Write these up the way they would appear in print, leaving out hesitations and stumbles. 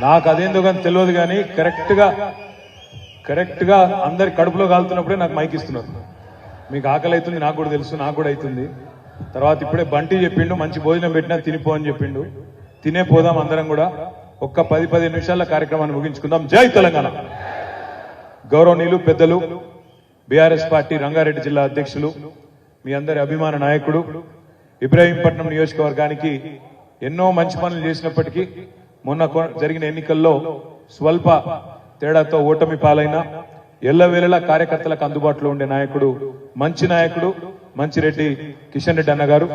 నాకు అదేందో కానీ తెలియదు కానీ కరెక్ట్ గా అందరి కడుపులో కాలుతున్నప్పుడే నాకు మైక్ ఇస్తున్నారు. మీకు ఆకలి అవుతుంది, నాకు కూడా తెలుసు, నాకు కూడా అవుతుంది. తర్వాత ఇప్పుడే బంటి చెప్పిండు మంచి భోజనం పెట్టినా తినిపో అని చెప్పిండు. తినే పోదాం అందరం కూడా. ఒక్క 10-15 నిమిషాల కార్యక్రమాన్ని ముగించుకుందాం. జై తెలంగాణ. గౌరవనీయులు పెద్దలు, బీఆర్ఎస్ పార్టీ రంగారెడ్డి జిల్లా అధ్యక్షులు, మీ అందరి అభిమాన నాయకుడు, ఇబ్రహీంపట్నం నియోజకవర్గానికి ఎన్నో మంచి పనులు చేసినప్పటికీ మొన్న జరిగిన ఎన్నికల్లో స్వల్ప తేడాతో ఓటమి పాలైన ఎల్లవేళలా కార్యకర్తలకు అందుబాటులో ఉండే నాయకుడు, మంచి నాయకుడు మంచిరెడ్డి కిషన్ రెడ్డి అన్న గారు,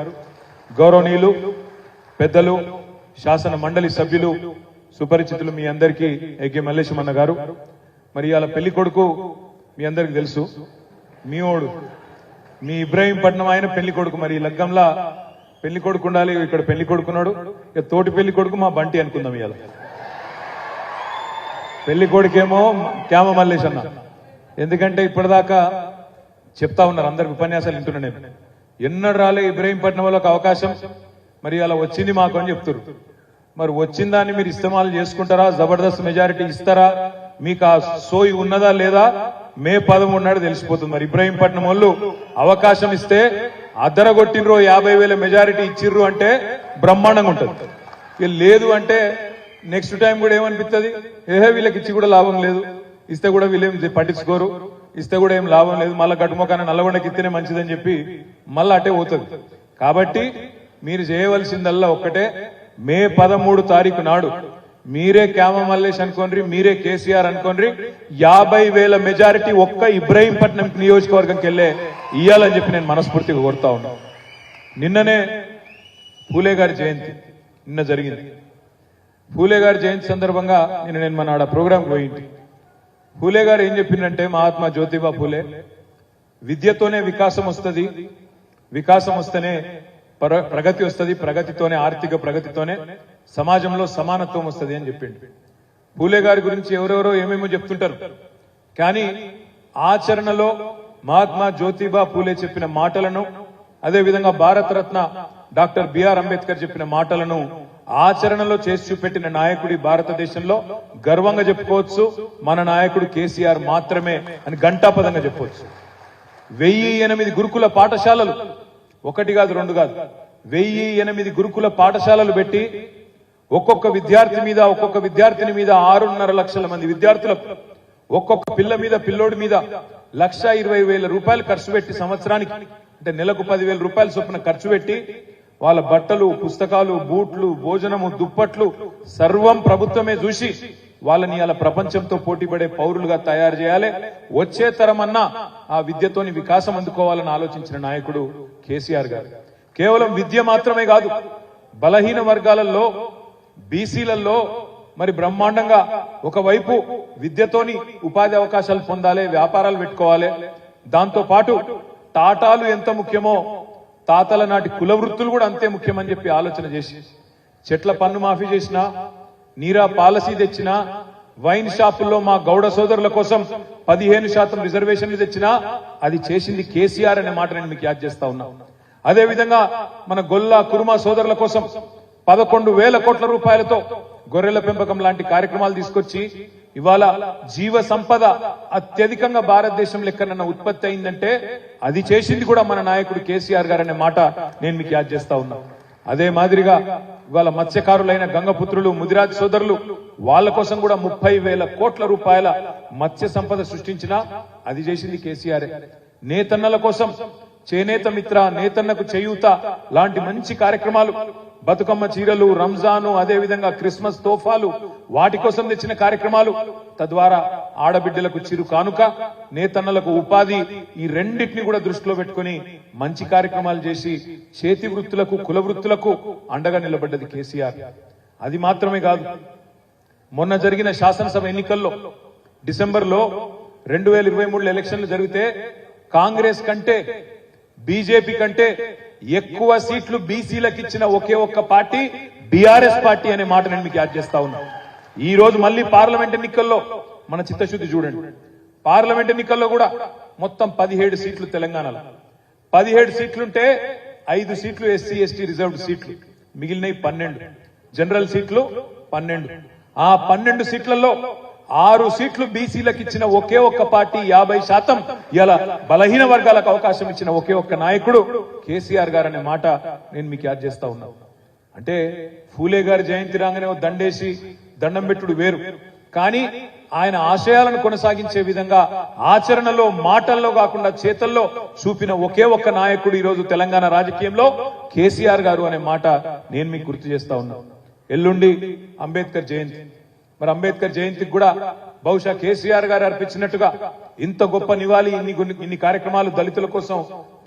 గౌరవనీయులు పెద్దలు, శాసన మండలి సభ్యులు, సుపరిచితులు మీ అందరికీ ఏకే మల్లేశం అన్న గారు. మరి ఇవాళ పెళ్లి కొడుకు మీ అందరికి తెలుసు, మీ ఓడు మీ ఇబ్రహీంపట్నం ఆయన పెళ్లి కొడుకు. మరి లగ్గంలా పెళ్లి కొడుకు ఉండాలి, ఇక్కడ పెళ్లి కొడుకున్నాడు. ఇక తోటి పెళ్లి కొడుకు మా బంటి అనుకుందాం. ఇవాళ పెళ్లి కొడుకేమో క్యామ మల్లేశ్ అన్న. ఎందుకంటే ఇప్పటిదాకా చెప్తా ఉన్నారు, అందరికి ఉపన్యాసాలు వింటున్నా నేను, ఎన్నడు రాలే ఇబ్రహీంపట్నం వాళ్ళకి అవకాశం, మరి అలా వచ్చింది మాకు అని చెప్తారు. మరి వచ్చిన దాన్ని మీరు ఇస్తమాలు చేసుకుంటారా? జబర్దస్త్ మెజారిటీ ఇస్తారా? మీకు ఆ సోయి ఉన్నదా లేదా? మే 13 నాడు తెలిసిపోతుంది. మరి ఇబ్రహీంపట్నం వాళ్ళు అవకాశం ఇస్తే అద్దరగొట్టినరో 50,000 మెజారిటీ ఇచ్చిర్రు అంటే బ్రహ్మాండంగా ఉంటుంది. ఇక లేదు అంటే నెక్స్ట్ టైం కూడా ఏమనిపిస్తుంది, వీళ్ళకి ఇచ్చి కూడా లాభం లేదు, ఇస్తే కూడా వీళ్ళేం పట్టించుకోరు, ఇస్తే కూడా ఏం లాభం లేదు, మళ్ళీ గట్టుమొక్కన నల్లగొండకి ఇస్తేనే మంచిదని చెప్పి మళ్ళీ అటే పోతుంది. కాబట్టి మీరు చేయవలసిందల్లా ఒక్కటే, మే 13 తారీఖు నాడు మీరే క్యామ మల్లేష్ అనుకోండి, మీరే కేసీఆర్ అనుకోండి, 50,000 మెజారిటీ ఒక్క ఇబ్రహీంపట్నం నియోజకవర్గంకి వెళ్ళే ఇయ్యాలని చెప్పి నేను మనస్ఫూర్తిగా కోరుతా ఉన్నాను. నిన్ననే పూలే గారి జయంతి నిన్న జరిగింది. పూలే గారి జయంతి సందర్భంగా నేను మన ఆడ ప్రోగ్రాంకి పోయింది. పూలే గారు ఏం చెప్పిందంటే, మహాత్మా జ్యోతిబా పూలే, విద్యతోనే వికాసం వస్తుంది, వికాసం వస్తేనే ప్రగతి వస్తుంది, ప్రగతితోనే ఆర్థిక ప్రగతితోనే సమాజంలో సమానత్వం వస్తుంది అని చెప్పిండు. పూలే గారి గురించి ఎవరెవరో ఏమేమో చెప్తుంటారు, కానీ ఆచరణలో మహాత్మా జ్యోతిబా పూలే చెప్పిన మాటలను, అదేవిధంగా భారతరత్న డాక్టర్ బిఆర్ అంబేద్కర్ చెప్పిన మాటలను ఆచరణలో చేసి చూపెట్టిన నాయకుడి భారతదేశంలో గర్వంగా చెప్పుకోవచ్చు మన నాయకుడు కేసీఆర్ మాత్రమే అని ఘంటాపదంగా చెప్పవచ్చు. 1008 గురుకుల పాఠశాలలు, ఒకటి కాదు రెండు కాదు, 1008 గురుకుల పాఠశాలలు పెట్టి ఒక్కొక్క విద్యార్థి మీద, ఒక్కొక్క విద్యార్థిని మీద 6.5 లక్షల మంది విద్యార్థులకు, ఒక్కొక్క పిల్ల మీద, పిల్లోడి మీద 1,20,000 రూపాయలు ఖర్చు పెట్టి సంవత్సరానికి, అంటే నెలకు 10,000 రూపాయల చొప్పున ఖర్చు పెట్టి వాళ్ళ బట్టలు, పుస్తకాలు, బూట్లు, భోజనము, దుప్పట్లు సర్వం ప్రభుత్వమే చూసి వాళ్ళని అలా ప్రపంచంతో పోటీపడే పౌరులుగా తయారు చేయాలి. వచ్చే తరమన్నా ఆ విద్యతోని వికాసం అందుకోవాలని ఆలోచించిన నాయకుడు కేసీఆర్ గారు. కేవలం విద్య మాత్రమే కాదు, బలహీన వర్గాలలో, బీసీలలో మరి బ్రహ్మాండంగా ఒకవైపు విద్యతోని ఉపాధి అవకాశాలు పొందాలి, వ్యాపారాలు పెట్టుకోవాలి. దాంతో పాటు టాటాలు ఎంత ముఖ్యమో తాతల నాటి కుల వృత్తులు కూడా అంతే ముఖ్యమని చెప్పి ఆలోచన చేసి చెట్ల పన్ను మాఫీ చేసినా, నీరా పాలసీ తెచ్చినా, వైన్ షాపుల్లో మా గౌడ సోదరుల కోసం 15% రిజర్వేషన్లు తెచ్చినా అది చేసింది కేసీఆర్ అనే మాట నేను మీకు యాద్ చేస్తా ఉన్నా. అదేవిధంగా మన గొల్లా కురుమా సోదరుల కోసం 11,000 కోట్ల రూపాయలతో గొర్రెల పెంపకం లాంటి కార్యక్రమాలు తీసుకొచ్చి ఇవాళ జీవ సంపద అత్యధికంగా భారతదేశంలో ఎక్కడన్నా ఉత్పత్తి అయిందంటే అది చేసింది కూడా మన నాయకుడు కేసీఆర్ గారు అనే మాట నేను మీకు యాద్ చేస్తా ఉన్నా. అదే మాదిరిగా ఇవాళ మత్స్యకారులైన గంగపుత్రులు, ముదిరాజ్ సోదరులు, వాళ్ళ కోసం కూడా 30,000 కోట్ల రూపాయల మత్స్య సంపద సృష్టించినా అది చేసింది కేసీఆర్. నేతన్నల కోసం చేనేత మిత్ర, నేతన్నకు చేయూత లాంటి మంచి కార్యక్రమాలు, బతుకమ్మ చీరలు, రంజాను, అదే విధంగా క్రిస్మస్ తోఫాలు, వాటి కోసం తెచ్చిన కార్యక్రమాలు, తద్వారా ఆడబిడ్డలకు చిరు కానుక, నేతన్నలకు ఉపాధి, ఈ రెండింటిని కూడా దృష్టిలో పెట్టుకుని మంచి కార్యక్రమాలు చేసి చేతి వృత్తులకు, కుల వృత్తులకు అండగా నిలబడ్డది కేసీఆర్. అది మాత్రమే కాదు, మొన్న జరిగిన శాసనసభ ఎన్నికల్లో డిసెంబర్లో 2023 ఎలక్షన్లు జరిగితే కాంగ్రెస్ కంటే, బీజేపీ కంటే ఎక్కువ సీట్లు బీసీలకు ఇచ్చిన ఒకే ఒక్క పార్టీ బీఆర్ఎస్ పార్టీ అనే మాట నేను మీకు యాద్ చేస్తా ఉన్నా. ఈ రోజు మళ్ళీ పార్లమెంట్ ఎన్నికల్లో మన చిత్తశుద్ధి చూడండి. పార్లమెంట్ ఎన్నికల్లో కూడా మొత్తం 17 సీట్లు తెలంగాణలో, 17 సీట్లుంటే 5 సీట్లు ఎస్సీ ఎస్టీ రిజర్వ్డ్ సీట్లు, మిగిలినవి 12 జనరల్ సీట్లు 12. ఆ 12 సీట్లలో 6 సీట్లు బీసీలకు ఇచ్చిన ఒకే ఒక్క పార్టీ 50% ఇలా బలహీన వర్గాలకు అవకాశం ఇచ్చిన ఒకే ఒక్క నాయకుడు కేసీఆర్ గారు అనే మాట నేను మీకు యాద్ చేస్తా ఉన్నా. అంటే ఫూలే గారి జయంతి రాగానే దండేసి దండం పెట్టుడు వేరు, కానీ ఆయన ఆశయాలను కొనసాగించే విధంగా ఆచరణలో మాటల్లో కాకుండా చేతల్లో చూపిన ఒకే ఒక్క నాయకుడు ఈరోజు తెలంగాణ రాజకీయంలో కేసీఆర్ గారు అనే మాట నేను మీకు గుర్తు చేస్తా ఉన్నా. ఎల్లుండి అంబేద్కర్ జయంతి. మరి అంబేద్కర్ జయంతికి కూడా బహుశా కేసీఆర్ గారు అర్పించినట్టుగా ఇంత గొప్ప నివాళి ఇన్ని కార్యక్రమాలు దళితుల కోసం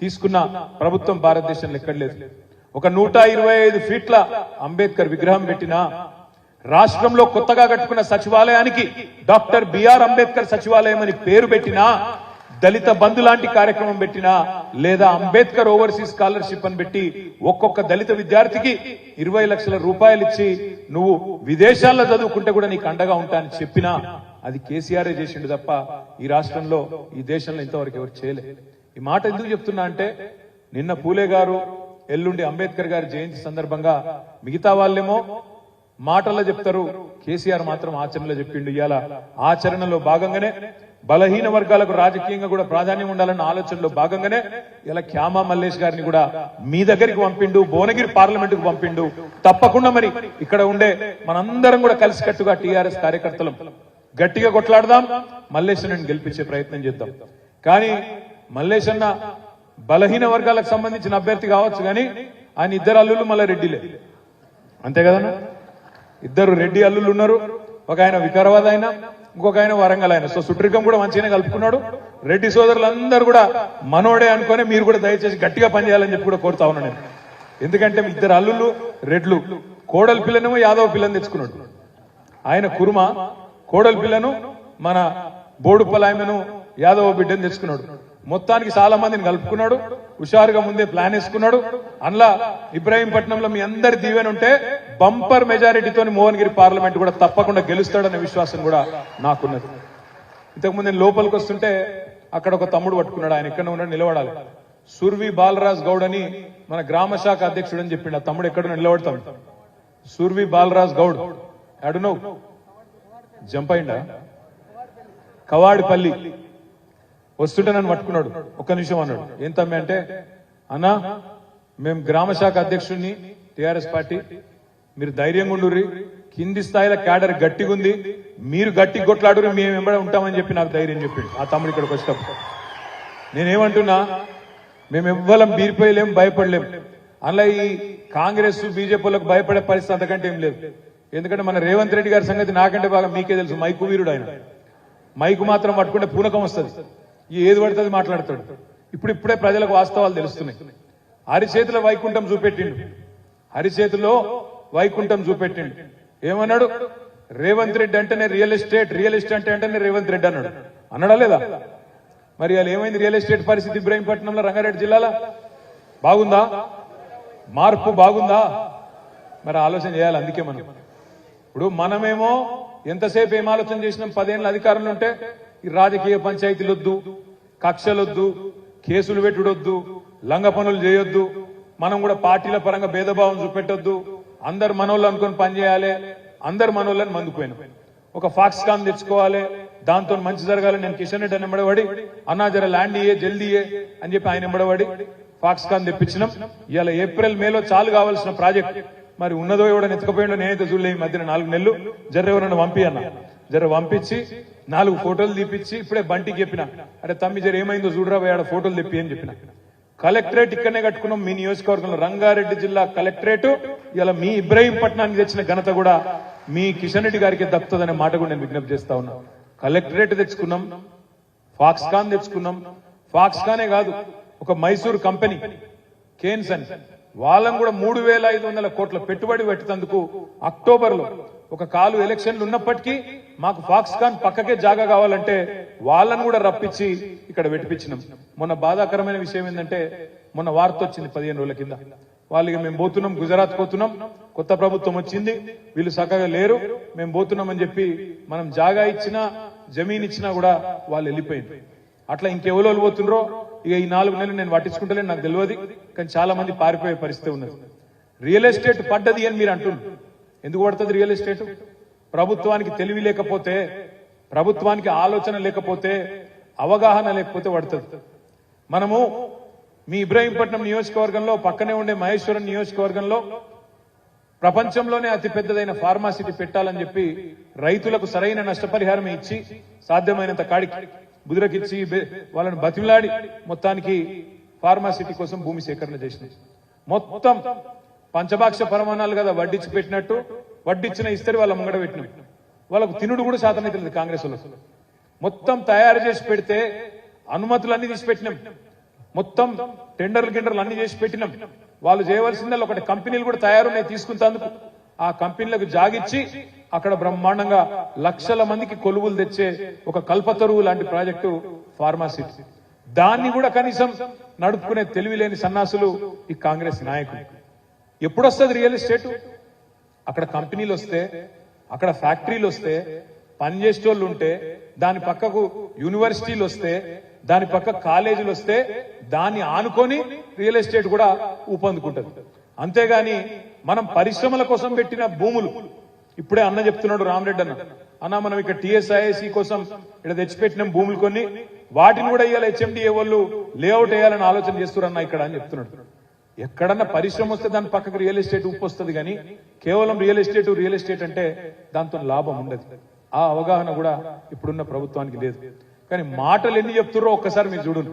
తీసుకున్న ప్రభుత్వం భారతదేశంలో ఎక్కడ లేదు. ఒక 125 ఫీట్ల అంబేద్కర్ విగ్రహం పెట్టినా, రాష్ట్రంలో కొత్తగా కట్టుకున్న సచివాలయానికి డాక్టర్ బిఆర్ అంబేద్కర్ సచివాలయం అని పేరు పెట్టినా, దళిత బంధు లాంటి కార్యక్రమం పెట్టినా, లేదా అంబేద్కర్ ఓవర్సీస్ స్కాలర్షిప్ అని పెట్టి ఒక్కొక్క దళిత విద్యార్థికి 20 లక్షల రూపాయలు ఇచ్చి నువ్వు విదేశాల్లో చదువుకుంటే కూడా నీకు అండగా ఉంటా అని చెప్పినా అది కేసీఆర్ చేసిండు తప్ప ఈ రాష్ట్రంలో ఈ దేశంలో ఇంతవరకు ఎవరు చేయలే. ఈ మాట ఎందుకు చెప్తున్నా అంటే, నిన్న పూలే గారు, ఎల్లుండి అంబేద్కర్ గారి జయంతి సందర్భంగా మిగతా వాళ్ళేమో మాటల్లో చెప్తారు, కేసీఆర్ మాత్రం ఆచరణలో చెప్పిండు. ఇవాళ ఆచరణలో భాగంగానే బలహీన వర్గాలకు రాజకీయంగా కూడా ప్రాధాన్యం ఉండాలన్న ఆలోచనలో భాగంగానే ఇలా క్యామా మల్లేష్ గారిని కూడా మీ దగ్గరికి పంపిండు, భువనగిరి పార్లమెంట్ కు పంపిండు. తప్పకుండా మరి ఇక్కడ ఉండే మనందరం కూడా కలిసికట్టుగా టీఆర్ఎస్ కార్యకర్తలం గట్టిగా కొట్లాడదాం, మల్లేష్ అన్నని గెలిపించే ప్రయత్నం చేద్దాం. కానీ మల్లేష్ అన్న బలహీన వర్గాలకు సంబంధించిన అభ్యర్థి కావచ్చు, కానీ ఆయన ఇద్దరు అల్లుళ్ళు మళ్ళీ రెడ్డిలే, అంతే కదన్నా? ఇద్దరు రెడ్డి అల్లుళ్ళు ఉన్నారు. ఒక ఆయన వికారాబాద్ ఆయన, ఇంకొక ఆయన వరంగల్ ఆయన. సో సుట్రికం కూడా మంచిగానే కలుపుకున్నాడు. రెడ్డి సోదరులందరూ కూడా మనోడే అనుకునే మీరు కూడా దయచేసి గట్టిగా పనిచేయాలని చెప్పి కూడా కోరుతా ఉన్నాను నేను. ఎందుకంటే ఇద్దరు అల్లుళ్ళు రెడ్లు, కోడలి పిల్లనేమో యాదవ్ పిల్లని తెచ్చుకున్నాడు ఆయన కుర్మ, కోడలి పిల్లను మన బోడుపలాయమను యాదవ్ బిడ్డను తెచ్చుకున్నాడు. మొత్తానికి చాలా మందిని కలుపుకున్నాడు, హుషారుగా ముందే ప్లాన్ వేసుకున్నాడు. అందులో ఇబ్రాహీంపట్నంలో మీ అందరి దీవెన ఉంటే బంపర్ మెజారిటీతో మోహన్గిరి పార్లమెంట్ కూడా తప్పకుండా గెలుస్తాడనే విశ్వాసం కూడా నాకున్నది. ఇంతకుముందు నేను లోపలికి వస్తుంటే అక్కడ ఒక తమ్ముడు పట్టుకున్నాడు, ఆయన ఎక్కడ ఉన్నాడు నిలబడాలి. సుర్వి బాలరాజ్ గౌడ్ అని మన గ్రామ శాఖ అధ్యక్షుడు అని చెప్పిండు. ఆ తమ్ముడు ఎక్కడ నిలబడతాడు? సుర్వి బాలరాజ్ గౌడ్ అడునో జంప్ అయిందా? కవాడిపల్లి వస్తుంటే నన్ను పట్టుకున్నాడు. ఒక్క నిమిషం అన్నాడు. ఏం తమ్మి అంటే, అన్నా మేము గ్రామ శాఖ అధ్యక్షుడిని టిఆర్ఎస్ పార్టీ, మీరు ధైర్యంగా ఉండుర్రి, కింది స్థాయిలో క్యాడర్ గట్టిగా ఉంది, మీరు గట్టి కొట్లాడుర్రి, మేము వెంబడే ఉంటామని చెప్పి నాకు ధైర్యం చెప్పిండు ఆ తమ్ముడు ఇక్కడికి వచ్చేటప్పుడు. నేనేమంటున్నా, మేము ఎవ్వరం బీరిపోయలేం, భయపడలేం. అందులో ఈ కాంగ్రెస్ బీజేపీలకు భయపడే పరిస్థితి అంతకంటే ఏం లేదు. ఎందుకంటే మన రేవంత్ రెడ్డి గారి సంగతి నాకంటే బాగా మీకే తెలుసు. మైకు వీరుడు ఆయన. మైకు మాత్రం పట్టుకుంటే పూనకం వస్తుంది, ఏది పడుతుంది మాట్లాడతాడు. ఇప్పుడిప్పుడే ప్రజలకు వాస్తవాలు తెలుస్తున్నాయి. అరిచేతిలో వైకుంఠం చూపెట్టిండు, అరిచేతిలో వైకుంఠం చూపెట్టిండు. ఏమన్నాడు? రేవంత్ రెడ్డి అంటేనే రియల్ ఎస్టేట్, రియల్ ఎస్టేట్ అంటేనే రేవంత్ రెడ్డి అన్నాడు. అన్నాడా లేదా? మరి అలా ఏమైంది రియల్ ఎస్టేట్ పరిస్థితి ఇబ్రాహీంపట్నంలో, రంగారెడ్డి జిల్లాలో? బాగుందా? మార్పు బాగుందా? మరి ఆలోచన చేయాలి. అందుకే ఇప్పుడు మనమేమో ఎంతసేపు ఏం ఆలోచన చేసినాం? 10 ఏళ్ళ అధికారంలో ఉంటే ఈ రాజకీయ పంచాయతీలొద్దు, కక్షలొద్దు, కేసులు పెట్టుడొద్దు, లంగ పనులు చేయొద్దు, మనం కూడా పార్టీల పరంగా భేదభావం చూపెట్టొద్దు, అందరు మనోళ్ళు అనుకుని పనిచేయాలి, అందరు మనోళ్ళని మందుకుపోయినాం. ఒక ఫాక్స్కాన్ తెచ్చుకోవాలి, దాంతో మంచి జరగాలి. నేను కిషన్ రెడ్డి అని ఎంబడబడి, అన్నా జర ల్యాండ్ ఇయ్యే, జల్దీ అని చెప్పి ఆయన ఎంబడబడి ఫాక్స్కాన్ తెప్పించినాం. ఇవాళ ఏప్రిల్ మేలో చాలు కావాల్సిన ప్రాజెక్ట్ మరి ఉన్నదో ఎవడని ఎత్తుకపోయిండో నేనైతే చూడలే. ఈ మధ్యన 4 నెలలు జర ఎవరన్నా పంపి అన్న, జర పంపించి 4 ఫోటోలు తీపిచ్చి ఇప్పుడే బంటికి చెప్పిన, అరే తమ్మి జర ఏమైందో చూడరా ఆడ ఫోటోలు తెప్పి అని చెప్పిన. కలెక్టరేట్ ఇక్కడనే కట్టుకున్నాం మీ నియోజకవర్గంలో, రంగారెడ్డి జిల్లా కలెక్టరేట్. ఇలా మీ ఇబ్రాహీంపట్నానికి తెచ్చిన ఘనత కూడా మీ కిషన్ రెడ్డి గారికి దక్కుతుందనే మాట కూడా నేను విజ్ఞప్తి చేస్తా ఉన్నా. కలెక్టరేట్ తెచ్చుకున్నాం, ఫాక్స్కాన్ తెచ్చుకున్నాం. ఫాక్స్కానే కాదు, ఒక మైసూరు కంపెనీ కేన్స్ అని వాళ్ళని కూడా 3,500 కోట్ల పెట్టుబడి పెట్టేందుకు అక్టోబర్లో ఒక కాలు ఎలక్షన్లు ఉన్నప్పటికీ మాకు ఫాక్స్కాన్ పక్కకే జాగా కావాలంటే వాళ్ళని కూడా రప్పించి ఇక్కడ పెట్టిపించినాం. మొన్న బాధాకరమైన విషయం ఏంటంటే, మొన్న వార్త వచ్చింది 15 రోజుల కింద, వాళ్ళకి మేము పోతున్నాం, గుజరాత్ పోతున్నాం, కొత్త ప్రభుత్వం వచ్చింది, వీళ్ళు చక్కగా లేరు, మేము పోతున్నామని చెప్పి మనం జాగా ఇచ్చినా జమీన్ ఇచ్చినా కూడా వాళ్ళు వెళ్ళిపోయింది. అట్లా ఇంకెవరో పోతుండ్రో ఇక ఈ 4 నెలలు నేను పట్టించుకుంటలేను, నాకు తెలియదు. కానీ చాలా మంది పారిపోయే పరిస్థితి ఉన్నది. రియల్ ఎస్టేట్ పడ్డది అని మీరు అంటున్నారు. ఎందుకు పడుతుంది రియల్ ఎస్టేట్? ప్రభుత్వానికి తెలివి లేకపోతే, ప్రభుత్వానికి ఆలోచన లేకపోతే, అవగాహన లేకపోతే పడుతుంది. మనము మీ ఇబ్రహీంపట్నం నియోజకవర్గంలో పక్కనే ఉండే మహేశ్వరం నియోజకవర్గంలో ప్రపంచంలోనే అతిపెద్దదైన ఫార్మాసిటీ పెట్టాలని చెప్పి రైతులకు సరైన నష్టపరిహారం ఇచ్చి సాధ్యమైనంత కాడికి బుదిరకిచ్చి వాళ్ళని బతిమిలాడి మొత్తానికి ఫార్మాసిటీ కోసం భూమి సేకరణ చేసినాం. మొత్తం పంచభాక్ష పరమాణాలు కదా వడ్డించి పెట్టినట్టు వడ్డిచ్చిన ఇస్తరి వాళ్ళ ముంగడ పెట్టినాం. వాళ్ళకు తినుడు కూడా శాతమైతే లేదు కాంగ్రెస్ వాళ్ళకు. మొత్తం తయారు చేసి పెడితే అనుమతులన్నీ తీసి పెట్టినాం, మొత్తం టెండర్లు అన్ని చేసి పెట్టినాం. వాళ్ళు చేయవలసిందల్లా ఒకటి కంపెనీలు కూడా తయారున్నాయి తీసుకుంటేందుకు. ఆ కంపెనీలకు జాగిచ్చి అక్కడ బ్రహ్మాండంగా లక్షల మందికి కొలువులు తెచ్చే ఒక కల్పతరువు లాంటి ప్రాజెక్టు ఫార్మాసిటీ. దాన్ని కూడా కనీసం నడుపుకునే తెలివి లేని సన్నాసులు ఈ కాంగ్రెస్ నాయకులు. ఎప్పుడొస్తుంది రియల్ ఎస్టేట్? అక్కడ కంపెనీలు వస్తే, అక్కడ ఫ్యాక్టరీలు వస్తే, పనిచేసేటోళ్ళు ఉంటే, దాని పక్కకు యూనివర్సిటీలు వస్తే, దాని పక్క కాలేజీలు వస్తే దాన్ని ఆనుకొని రియల్ ఎస్టేట్ కూడా ఊపందుకుంటది. అంతేగాని మనం పరిశ్రమల కోసం పెట్టిన భూములు, ఇప్పుడే అన్న చెప్తున్నాడు రామరెడ్డి అన్న మనం ఇక్కడ టీఎస్ఐసి కోసం ఇక్కడ తెచ్చిపెట్టిన భూములు కొన్ని, వాటిని కూడా ఇవాళ హెచ్ఎండిఏ వాళ్ళు లేఅవుట్ వేయాలని ఆలోచన చేస్తున్నారన్న ఇక్కడ అని చెప్తున్నాడు. ఎక్కడన్నా పరిశ్రమ వస్తే దాని పక్కకు రియల్ ఎస్టేట్ ఉప్పు వస్తుంది, కానీ కేవలం రియల్ ఎస్టేట్ అంటే దాంతో లాభం ఉండదు. ఆ అవగాహన కూడా ఇప్పుడున్న ప్రభుత్వానికి లేదు. కానీ మాటలు ఎన్ని చెప్తుర్రో ఒక్కసారి మీరు చూడండి.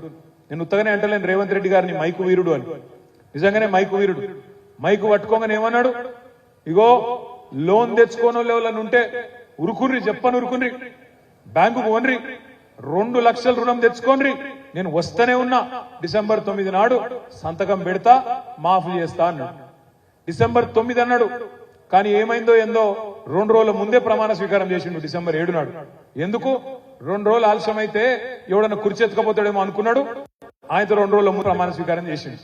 నేను ఉత్తగానే అంటలేను రేవంత్ రెడ్డి గారిని మైకు వీరుడు అని. నిజంగానే మైకు వీరుడు. మైకు పట్టుకోగానే ఏమన్నాడు, ఇగో లోన్ తెచ్చుకోనో లేవలని ఉంటే ఉరుకుర్రి, చెప్పని ఉరుకుర్రి, బ్యాంకుకు ఓన్రి, 2 లక్షల రుణం తెచ్చుకోన్రి, నేను వస్తూనే ఉన్నా, డిసెంబర్ 9 నాడు సంతకం పెడతా, మాఫీ చేస్తా అన్నాడు. డిసెంబర్ 9 అన్నాడు, కానీ ఏమైందో ఏందో 2 రోజుల ముందే ప్రమాణ స్వీకారం చేసిండు డిసెంబర్ 7 నాడు. ఎందుకు 2 రోజులు ఆలస్యం అయితే ఎవడన్నా కుర్చెత్తుకపోతాడేమో అనుకున్నాడు. ఆయనతో 2 రోజుల ముందు ప్రమాణ స్వీకారం చేసిండు.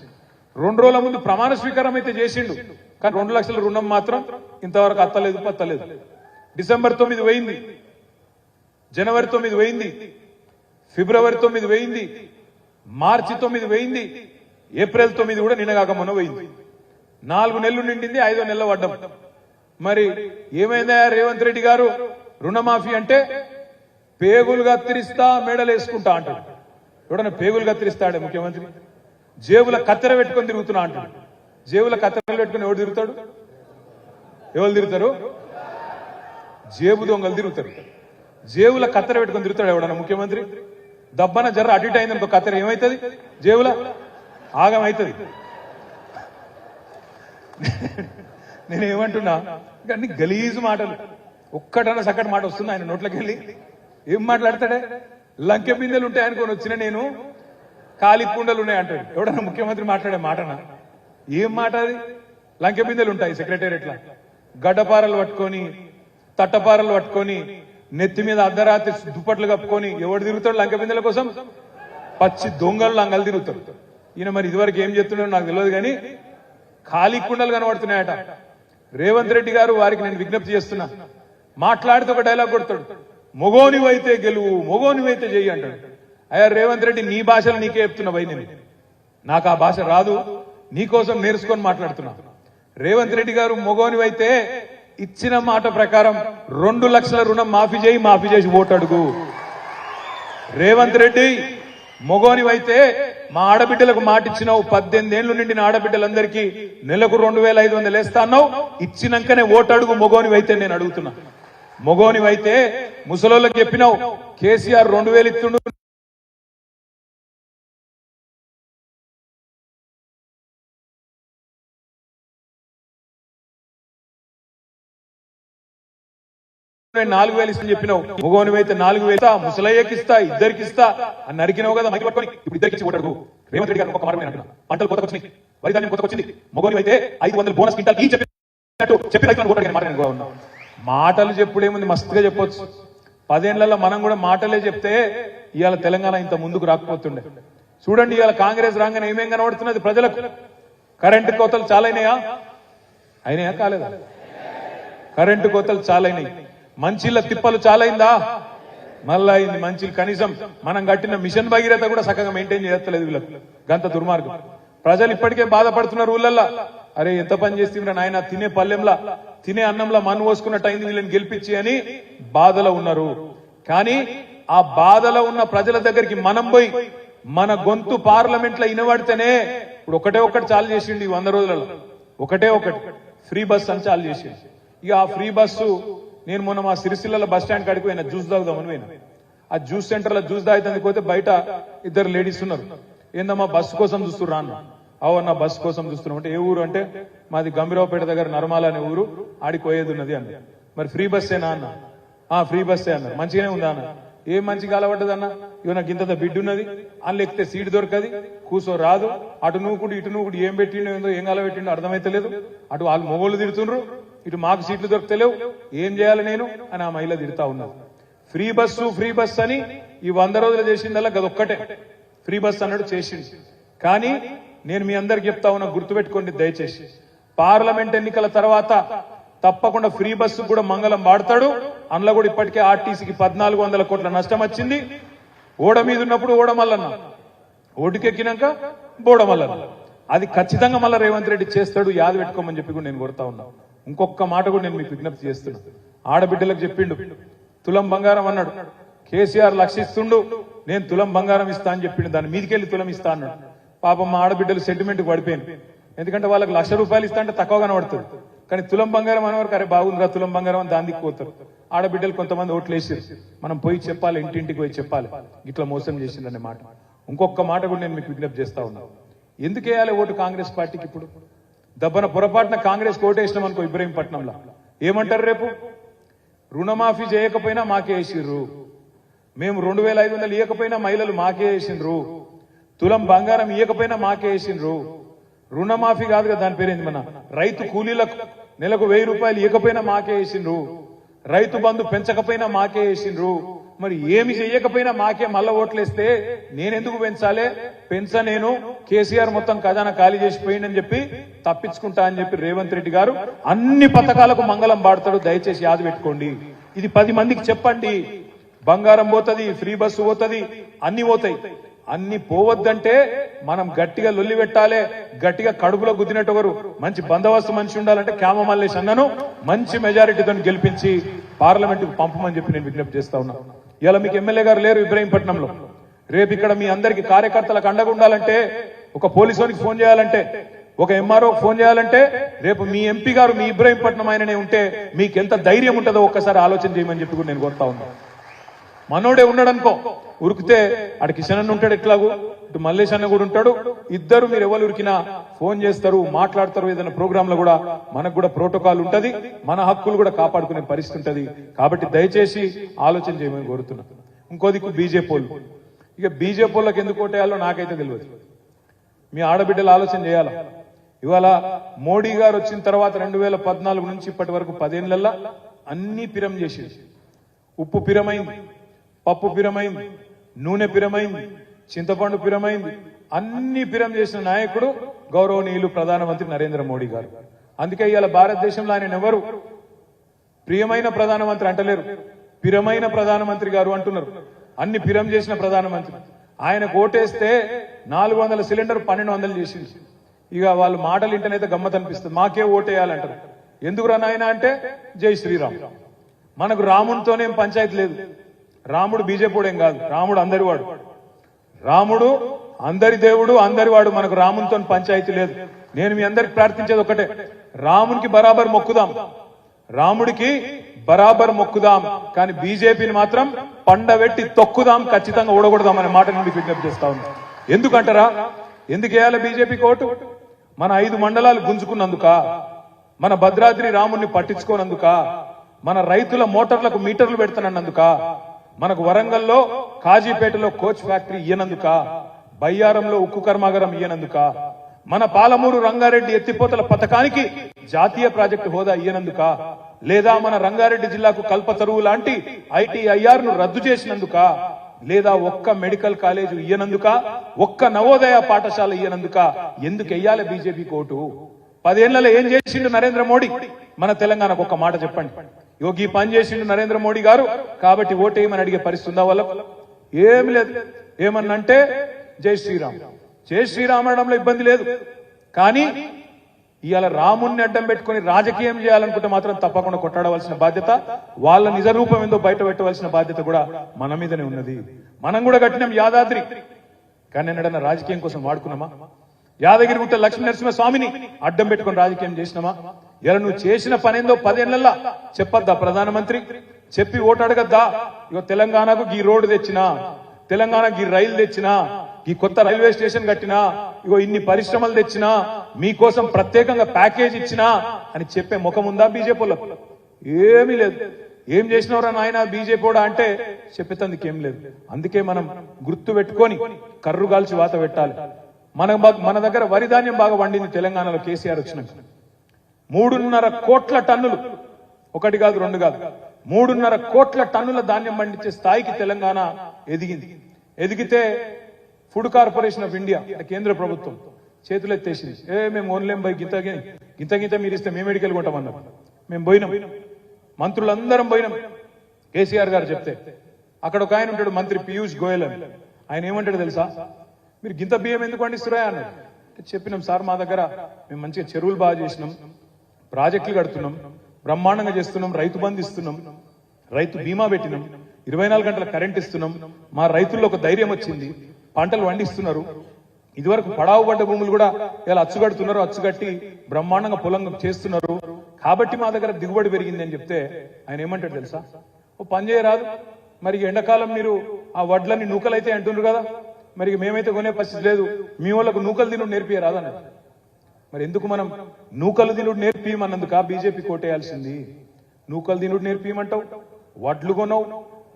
2 రోజుల ముందు ప్రమాణ స్వీకారం అయితే చేసిండు, కానీ 2 లక్షల రుణం మాత్రం ఇంతవరకు పత్తలేదు. డిసెంబర్ 9 పోయింది, జనవరి 9 పోయింది, ఫిబ్రవరి 9 పోయింది, మార్చి 9 పోయింది, ఏప్రిల్ 9 కూడా నిన్నగాక మొన్న పోయింది. 4 నెలలు నిండింది, 5వ నెల పడ్డం. మరి ఏమైందా రేవంత్ రెడ్డి గారు? రుణమాఫీ అంటే పేగులు కత్తిరిస్తా మెడలు వేసుకుంటా అంటాడు. ఎవడన్నా పేగులు కత్తిరిస్తాడే ముఖ్యమంత్రి? జేబుల కత్తెర పెట్టుకొని తిరుగుతున్నా అంటాడు. జేబుల కత్తెరలు పెట్టుకుని ఎవడు తిరుగుతాడు? ఎవరు తిరుగుతారు? జేబు దొంగలు తిరుగుతారు. జేబుల కత్తెర పెట్టుకొని తిరుగుతాడు ఎవడన్నా ముఖ్యమంత్రి? దబ్బన జర్ర అటు ఇటు అయిందనుకో కత్తెర ఏమైతుంది? జేబుల ఆగమైతుంది. నేనేమంటున్నా, కానీ గలీజు మాటలు, ఒక్కటన్నా సక్కటి మాట వస్తుంది ఆయన నోట్లోకి వెళ్ళి. ఏం మాట్లాడతాడే? లంకె బిందెలు ఉంటాయి అనుకొని వచ్చిన నేను, ఖాళీ కుండలు ఉన్నాయి అంటాడు. ఎవడన్నా ముఖ్యమంత్రి మాట్లాడే మాటనా? ఏం మాట అది? లంకె బిందెలు ఉంటాయి సెక్రటేరియట్లా, గడ్డపారలు పట్టుకొని, తట్టపారలు పట్టుకొని, నెత్తి మీద అర్ధరాత్రి దుప్పట్లు కప్పుకొని ఎవడు తిరుగుతాడు లంకె బిందెల కోసం? పచ్చి దొంగలు లంగలు తిరుగుతాడు. ఈయన మరి ఇదివరకు ఏం చెప్తున్నాడో నాకు తెలియదు, కానీ ఖాళీ కుండలు కనబడుతున్నాయట. రేవంత్ రెడ్డి గారు వారికి నేను విజ్ఞప్తి చేస్తున్నా, మాట్లాడితే ఒక డైలాగ్ కొడతాడు, మొగోనివైతే గెలువు, మొగోనివైతే చెయ్యి అంటాడు. అయ్యా రేవంత్ రెడ్డి, నీ భాషలు నీకే చెప్తున్నా భయ్, నేను నాకు ఆ భాష రాదు, నీకోసం నేర్చుకొని మాట్లాడుతున్నా. రేవంత్ రెడ్డి గారు మొగోనివైతే ఇచ్చిన మాట ప్రకారం 2 లక్షల రుణం మాఫీ చేసి ఓటడుగు. రేవంత్ రెడ్డి మొగోనివైతే మా ఆడబిడ్డలకు మాట ఇచ్చినావు, 18 ఏళ్లు నిండిన ఆడబిడ్డలందరికీ నెలకు 2500 వేస్తా అన్నావు, ఇచ్చినాకనే ఓటడుగు మొగోనివైతే నేను అడుగుతున్నా. మొగోనివైతే ముసలోళ్ళకి చెప్పినావు, కేసీఆర్ 2000 ఇస్తుండు, నేను 4000 ఇస్తా చెప్పినావు. మొగోనివైతే 4000 ముసలయ్యకి ఇస్తా, ఇద్దరికి ఇస్తా అని నరికినావు కదా. మైకి పట్టుకొని ఇప్పుడు ఇద్దరికి ఇచ్చి ఓటడుగు. రేవంత్ రెడ్డి గారు ఒక మాట నేను పంటలు కొత్తకొచ్చినాయి, వరి ధాన్యం కొత్తకొచ్చింది, మొగోనివైతే 500 బోనస్ క్వింటాల్ ఈ చెప్పి రైతులను ఓటడిగిన మాట నేను ఉన్నాను. మాటలు చెప్పుడేముంది, మస్తుగా చెప్పొచ్చు. 10 ఏళ్లలో మనం కూడా మాటలే చెప్తే ఇవాళ తెలంగాణ ఇంత ముందుకు రాకపోతుండే. చూడండి ఇవాళ కాంగ్రెస్ రాగానే ఏమేం కనబడుతున్నది ప్రజలకు? కరెంటు కోతలు చాలైనాయా? అయినాయా కాలేదా? కరెంటు కోతలు చాలైనాయి. మంచిళ్ళ తిప్పలు చాలైందా? మళ్ళా అయింది మంచిలు. కనీసం మనం కట్టిన మిషన్ భగీరథ కూడా చక్కగా మెయింటైన్ చేయలేదు వీళ్ళకు. గంత దుర్మార్గం. ప్రజలు ఇప్పటికే బాధపడుతున్నారు ఊళ్ళల్లో. అరే ఎంత పని చేస్తుండ్రా నాయన, తినే పల్లెంలా తినే అన్నంలా మన్ను పోసుకున్నట్టు అయింది వీళ్ళని గెలిపించి అని బాధలో ఉన్నారు. కానీ ఆ బాధలో ఉన్న ప్రజల దగ్గరికి మనం పోయి మన గొంతు పార్లమెంట్ లో వినబడితేనే, ఇప్పుడు ఒకటి చాలు చేసిండు ఈ 100 రోజులలో, ఒకటి ఫ్రీ బస్ అని చాలు చేసిండు. ఇక ఆ ఫ్రీ బస్సు నేను మొన్న మా సిరిసిల్ల బస్ స్టాండ్ కాడికి పోయినా, జ్యూస్ తాగుదామని పోయినా. ఆ జ్యూస్ సెంటర్ లో జ్యూస్ తాగుతానికి పోతే బయట 2 లేడీస్ ఉన్నారు. ఏందమ్మా బస్సు కోసం చూస్తుర్రా అన్న. అవన్న బస్సు కోసం చూస్తున్నాం అంటే, ఏ ఊరు అంటే మాది గంభీరావుపేట దగ్గర నర్మాల అనే ఊరు, ఆడికి పోయేది ఉన్నది అన్న. మరి ఫ్రీ బస్సేనా అన్న? ఫ్రీ బస్సే అన్న. మంచిగానే ఉందా అన్న? ఏం మంచిగా అలవడ్డదన్న, ఇవి నాకు ఇంత బిడ్డ ఉన్నది, అందులో ఎక్కితే సీట్ దొరకది, కూసో రాదు, అటు నూకుడు ఇటు నూకుడు, ఏం పెట్టిండో ఏందో ఏం కలబెట్టిండో అర్థమైతలేదు, అటు వాళ్ళు మొగోళ్ళు తిడుతుండ్రు, ఇటు మాకు సీట్లు దొరకలేవు, ఏం చేయాలి నేను అని ఆ మహిళ తిడతా ఉన్నది. ఫ్రీ బస్సు అని ఈ 100 రోజులు చేసిందల్లా గదొక్కటే ఫ్రీ బస్ అన్నాడు చేసింది. కానీ నేను మీ అందరికి చెప్తా ఉన్నా, గుర్తుపెట్టుకోండి దయచేసి, పార్లమెంట్ ఎన్నికల తర్వాత తప్పకుండా ఫ్రీ బస్సు కూడా మంగళం వాడతాడు. అందులో కూడా ఇప్పటికే ఆర్టీసీకి 1400 కోట్ల నష్టం వచ్చింది. ఓడ మీద ఉన్నప్పుడు ఓడమల్లన్న, ఓటుకెక్కినాక బోడమల్లన్న. అది ఖచ్చితంగా మళ్ళా రేవంత్ రెడ్డి చేస్తాడు, యాద పెట్టుకోమని చెప్పి కూడా నేను కొడతా ఉన్నా. ఇంకొక మాట కూడా నేను మీకు విజ్ఞప్తి చేస్తున్నా. ఆడబిడ్డలకు చెప్పిండు, తులం బంగారం అన్నాడు. కేసీఆర్ లక్షిస్తుండు, నేను తులం బంగారం ఇస్తా అని చెప్పిండు. దాని మీదకెళ్ళి తులం ఇస్తా అన్నాడు. పాపం మా ఆడబిడ్డలు సెంటిమెంట్ పడిపోయింది. ఎందుకంటే వాళ్ళకి ₹1,00,000 ఇస్తా అంటే తక్కువ కనబడుతుంది. కానీ తులం బంగారం అనేవారికి అరే బాగుందిరా తులం బంగారం అని దానికి పోతారు. ఆడబిడ్డలు కొంతమంది ఓట్లు వేసారు. మనం పోయి చెప్పాలి, ఇంటింటికి పోయి చెప్పాలి ఇట్లా మోసం చేసిందనే మాట. ఇంకొక మాట కూడా నేను మీకు విజ్ఞప్తి చేస్తా ఉన్నా. ఎందుకు వేయాలి ఓటు కాంగ్రెస్ పార్టీకి? ఇప్పుడు దబ్బన పొరపాటున కాంగ్రెస్ ఓటు వేసినాం అనుకో ఇబ్రహీంపట్నంలో, ఏమంటారు రేపు? రుణమాఫీ చేయకపోయినా మాకే వేసిర్రు, మేము 2500 ఇవ్వకపోయినా మహిళలు మాకే వేసిండ్రు, తులం బంగారం ఇవ్వకపోయినా మాకే వేసిండ్రు. రుణమాఫీ కాదు కదా దాని పేరేంది, మన రైతు కూలీలకు నెలకు ₹1000 ఇవ్వకపోయినా మాకే వేసిండ్రు, రైతు బంధు పెంచకపోయినా మాకే వేసిండ్రు. మరి ఏమి చెయ్యకపోయినా మాకే మళ్ళా ఓట్లేస్తే నేనెందుకు పెంచాలి? నేను కేసీఆర్ మొత్తం ఖజానా ఖాళీ చేసిపోయిందని చెప్పి తప్పించుకుంటా అని చెప్పి రేవంత్ రెడ్డి గారు అన్ని పథకాలకు మంగళం పాడతాడు. దయచేసి యాద పెట్టుకోండి. ఇది 10 మందికి చెప్పండి. బంగారం పోతుంది, ఫ్రీ బస్సు పోతుంది, అన్ని పోతాయి. అన్ని పోవద్దంటే మనం గట్టిగా లొల్లి పెట్టాలి, గట్టిగా కడుపులో గుద్దినట్టు ఒకరు మంచి బందోబస్తు మనిషి ఉండాలంటే క్యామ మల్లేష్ అన్నను మంచి మెజారిటీతో గెలిపించి పార్లమెంటుకు పంపమని చెప్పి నేను విజ్ఞప్తి చేస్తా ఉన్నా. ఇలా మీకు ఎమ్మెల్యే గారు లేరు ఇబ్రహీంపట్నంలో. రేపు ఇక్కడ మీ అందరికి కార్యకర్తలకు అండగా ఉండాలంటే, ఒక పోలీసునికి ఫోన్ చేయాలంటే, ఒక ఎంఆర్ఓకి ఫోన్ చేయాలంటే, రేపు మీ ఎంపీ గారు మీ ఇబ్రహీంపట్నం ఆయననే ఉంటే మీకు ఎంత ధైర్యం ఉంటుందో ఒక్కసారి ఆలోచన చేయమని చెప్పి కూడా నేను కోరుతా ఉన్నా. మనోడే ఉన్నాడనుకో, ఉరికితే అటు కిషన్ అన్న ఉంటాడు, ఎట్లాగూ ఇటు మల్లేష్ అన్న కూడా ఉంటాడు. ఇద్దరు మీరు ఎవరు ఉరికినా ఫోన్ చేస్తారు, మాట్లాడతారు. ఏదైనా ప్రోగ్రామ్ లో కూడా మనకు కూడా ప్రోటోకాల్ ఉంటది, మన హక్కులు కూడా కాపాడుకునే పరిస్థితి ఉంటది. కాబట్టి దయచేసి ఆలోచన చేయమని కోరుతున్నా. ఇంకో దిక్కు బీజేపీ. ఇక బీజేపీలకు ఎందుకు ఓటేయాలో నాకైతే తెలియదు. మీ ఆడబిడ్డలు ఆలోచన చేయాలా. ఇవాళ మోడీ గారు వచ్చిన తర్వాత 2014 నుంచి ఇప్పటి వరకు 10 ఏళ్లలో అన్ని పిరం చేసి, ఉప్పు పిరమైంది, పప్పు పిరమైంది, నూనె పిరమైంది, చింతపండు పిరమైంది, అన్ని పిరం చేసిన నాయకుడు గౌరవనీయులు ప్రధానమంత్రి నరేంద్ర మోడీ గారు. అందుకే ఇవాళ భారతదేశంలో ఆయన ఎవరు ప్రియమైన ప్రధానమంత్రి అంటలేరు, పిరమైన ప్రధానమంత్రి గారు అంటున్నారు. అన్ని పిరం చేసిన ప్రధానమంత్రి. ఆయన ఓటేస్తే 400 సిలిండర్ 1200 చేసింది. ఇక వాళ్ళు మాటలు ఇంటనైతే గమ్మత్ అనిపిస్తుంది. మాకే ఓటేయాలంటారు. ఎందుకు రానాయన అంటే జై శ్రీరామ్. మనకు రాముడితోనేం పంచాయతీ లేదు. రాముడు బీజేపీడేం కాదు, రాముడు అందరి వాడు, రాముడు అందరి దేవుడు, అందరి వాడు. మనకు రామునితో పంచాయతీ లేదు. నేను మీ అందరికి ప్రార్థించేది ఒకటే, రామునికి బరాబర్ మొక్కుదాం, రాముడికి బరాబర్ మొక్కుదాం. కానీ బీజేపీని మాత్రం పండబెట్టి తొక్కుదాం, ఖచ్చితంగా ఓడగొడదాం అనే మాట నేను విజ్ఞప్తి చేస్తా ఉన్నా. ఎందుకంటారా? ఎందుకు వేయాలి బీజేపీకి ఓటు? మన 5 మండలాలు గుంజుకున్నందుక, మన భద్రాద్రి రాముడిని పట్టించుకోనందుక, మన రైతుల మోటార్లకు మీటర్లు పెడతానన్నందుక, మనకు వరంగల్లో కాజీపేటలో కోచ్ ఫ్యాక్టరీ ఇయ్యనందుక, బయ్యారంలో ఉక్కు కర్మాగారం ఇయ్యనందుక, మన పాలమూరు రంగారెడ్డి ఎత్తిపోతల పథకానికి జాతీయ ప్రాజెక్టు హోదా ఇయ్యనందుక, లేదా మన రంగారెడ్డి జిల్లాకు కల్పతరువు లాంటి ITIR ను రద్దు చేసినందుక, లేదా ఒక్క మెడికల్ కాలేజ్ ఇయ్యనందుక, ఒక్క నవోదయ పాఠశాల ఇయ్యనందుక ఎందుకు వెయ్యాలి బీజేపీకి ఓటు? 10 ఏళ్లలో ఏం చేసిండు నరేంద్ర మోడీ మన తెలంగాణకు? ఒక్క మాట చెప్పండి. యోగి పని చేసిండు నరేంద్ర మోడీ గారు కాబట్టి ఓటేయమని అడిగే పరిస్థితి ఉందా వాళ్ళ? ఏమి లేదు. ఏమన్నంటే జై శ్రీరామ్, జై శ్రీరామ్ అనడంలో ఇబ్బంది లేదు. కానీ ఇవాళ రాముణ్ణి అడ్డం పెట్టుకుని రాజకీయం చేయాలనుకుంటే మాత్రం తప్పకుండా కొట్టాడవలసిన బాధ్యత, వాళ్ళ నిజ రూపం ఏందో బయట పెట్టవలసిన బాధ్యత కూడా మన మీదనే ఉన్నది. మనం కూడా కట్టినాం యాదాద్రి, కానీ ఎన్నడన్నా రాజకీయం కోసం వాడుకున్నామా? యాదగిరిగుట్ట లక్ష్మీ నరసింహ స్వామిని అడ్డం పెట్టుకుని రాజకీయం చేసినామా? ఇలా నువ్వు చేసిన పనేందో 10 ఏళ్లల్లా చెప్పొద్దా ప్రధానమంత్రి? చెప్పి ఓటు అడగద్దా? ఇగో తెలంగాణకు ఈ రోడ్డు తెచ్చినా, తెలంగాణకు ఈ రైలు తెచ్చినా, ఈ కొత్త రైల్వే స్టేషన్ కట్టినా, ఇగో ఇన్ని పరిశ్రమలు తెచ్చినా, మీకోసం ప్రత్యేకంగా ప్యాకేజ్ ఇచ్చినా అని చెప్పే ముఖం ఉందా బీజేపీలకు? ఏమీ లేదు. ఏం చేసినవరా నాయన బీజేపీ కూడా అంటే చెప్పేందుకు ఏం లేదు. అందుకే మనం గుర్తు పెట్టుకొని కర్రు గాల్చి వాత పెట్టాలి. మన దగ్గర వరి ధాన్యం బాగా వండింది తెలంగాణలో కేసీఆర్ వచ్చినాక. 3.5 కోట్ల టన్నులు, ఒకటి కాదు రెండు కాదు, 3.5 కోట్ల టన్నుల ధాన్యం పండించే స్థాయికి తెలంగాణ ఎదిగింది. ఎదిగితే ఫుడ్ కార్పొరేషన్ ఆఫ్ ఇండియా కేంద్ర ప్రభుత్వం చేతులు ఎత్తేసింది. మేము ఓన్లేం పోయి గింత మీరు ఇస్తే మేము మెడికల్ కొంటామన్నారు. మేము పోయినాం, మంత్రులందరం పోయినాం. కేసీఆర్ గారు చెప్తే అక్కడ ఒక ఆయన ఉంటాడు మంత్రి పీయూష్ గోయల్ అని, ఆయన ఏమంటాడు తెలుసా? మీరు గింత బియ్యం ఎందుకు పండిస్తురా అన్నాడు. చెప్పినాం సార్, మా దగ్గర మేము మంచిగా చెరువులు బాగా చేసినాం, ప్రాజెక్టులు కడుతున్నాం, బ్రహ్మాండంగా చేస్తున్నాం, రైతు బంధు ఇస్తున్నాం, రైతు బీమా పెట్టినాం, 24 గంటల కరెంట్ ఇస్తున్నాం, మా రైతుల్లో ఒక ధైర్యం వచ్చింది, పంటలు పండిస్తున్నారు. ఇదివరకు పడావు పడ్డ భూములు కూడా ఇలా అచ్చుగడుతున్నారు, అచ్చుగట్టి బ్రహ్మాండంగా పొలం చేస్తున్నారు, కాబట్టి మా దగ్గర దిగుబడి పెరిగింది అని చెప్తే ఆయన ఏమంటాడు తెలుసా? ఓ పని చేయరాదు, మరి ఎండాకాలం మీరు ఆ వడ్లన్నీ నూకలైతే అంటున్నారు కదా, మరి మేమైతే కొనే పరిస్థితి లేదు, మీ వాళ్ళకు నూకలు తినుడు నేర్పియరాదన్నాడు. మరి ఎందుకు మనం నూకలు తినుడు నేర్పియమన్నందుకు బీజేపీ కోటేయాల్సింది? నూకలు తినుడు నేర్పియమంటావు, వడ్లు కొనవు,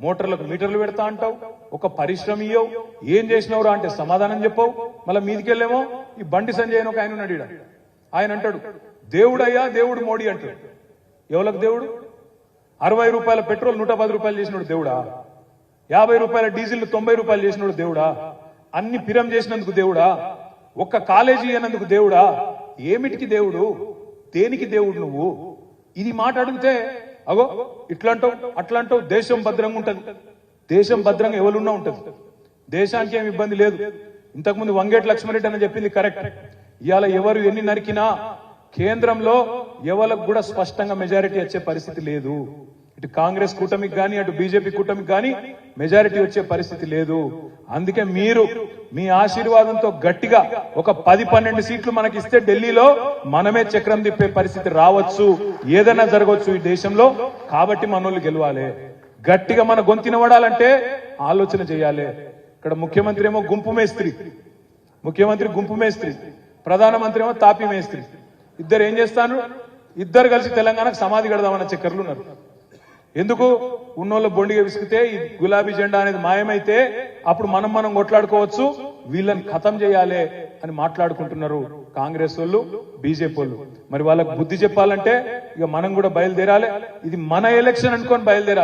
మోటార్లకు మీటర్లు పెడతా అంటావు, ఒక పరిశ్రమ ఇయ్యవు, ఏం చేసినవరా అంటే సమాధానం చెప్పవు. మళ్ళీ మీదికెళ్ళేమో ఈ బండి సంజయ్ అని ఒక ఆయన ఉన్నాడు, ఆయన అంటాడు దేవుడయ్యా దేవుడు మోడీ అంటాడు. ఎవరికి దేవుడు? 60 రూపాయల పెట్రోల్ 110 రూపాయలు చేసినాడు దేవుడా? 50 రూపాయల డీజిల్ 90 రూపాయలు చేసినాడు దేవుడా? అన్ని పిరం చేసినందుకు దేవుడా? ఒక్క కాలేజీ అన్నందుకు దేవుడా? ఏమిటికి దేవుడు? దేనికి దేవుడు నువ్వు? ఇది మాట అడిగితే అగో ఇట్లాంటావు అట్లాంటావు, దేశం భద్రంగా ఉంటది. దేశం భద్రంగా ఎవరున్నా ఉంటది, దేశానికి ఏమి ఇబ్బంది లేదు. ఇంతకుముందు వంగేటి లక్ష్మణరెడ్డి అని చెప్పింది కరెక్ట్. ఇవాళ ఎవరు ఎన్ని నరికినా కేంద్రంలో ఎవరికి కూడా స్పష్టంగా మెజారిటీ వచ్చే పరిస్థితి లేదు. ఇటు కాంగ్రెస్ కూటమికి గాని అటు బీజేపీ కూటమికి గాని మెజారిటీ వచ్చే పరిస్థితి లేదు. అందుకే మీరు మీ ఆశీర్వాదంతో గట్టిగా ఒక 10-12 సీట్లు మనకి ఇస్తే ఢిల్లీలో మనమే చక్రం తిప్పే పరిస్థితి రావచ్చు, ఏదైనా జరగవచ్చు ఈ దేశంలో. కాబట్టి మనోళ్ళు గెలవాలి, గట్టిగా మన గొంతినవడాలంటే ఆలోచన చేయాలి. ఇక్కడ ముఖ్యమంత్రి ఏమో గుంపు మేస్త్రి, ముఖ్యమంత్రి గుంపు మేస్త్రి, ప్రధానమంత్రి ఏమో తాపి మేస్త్రి. ఇద్దరు ఏం చేస్తాను? ఇద్దరు కలిసి తెలంగాణకు సమాధి కడదామన్న చక్కర్లు ఉన్నారు. ఎందుకు? ఉన్నోళ్ళ బొండిగా విసిగితే ఈ గులాబీ జెండా అనేది మాయమైతే అప్పుడు మనం కొట్లాడుకోవచ్చు, వీళ్ళని ఖతం చేయాలి అని మాట్లాడుకుంటున్నారు కాంగ్రెస్ వాళ్ళు, బీజేపీ వాళ్ళు. మరి వాళ్ళకు బుద్ధి చెప్పాలంటే ఇక మనం కూడా బయలుదేరాలి. ఇది మన ఎలక్షన్ అనుకొని బయలుదేరాలి.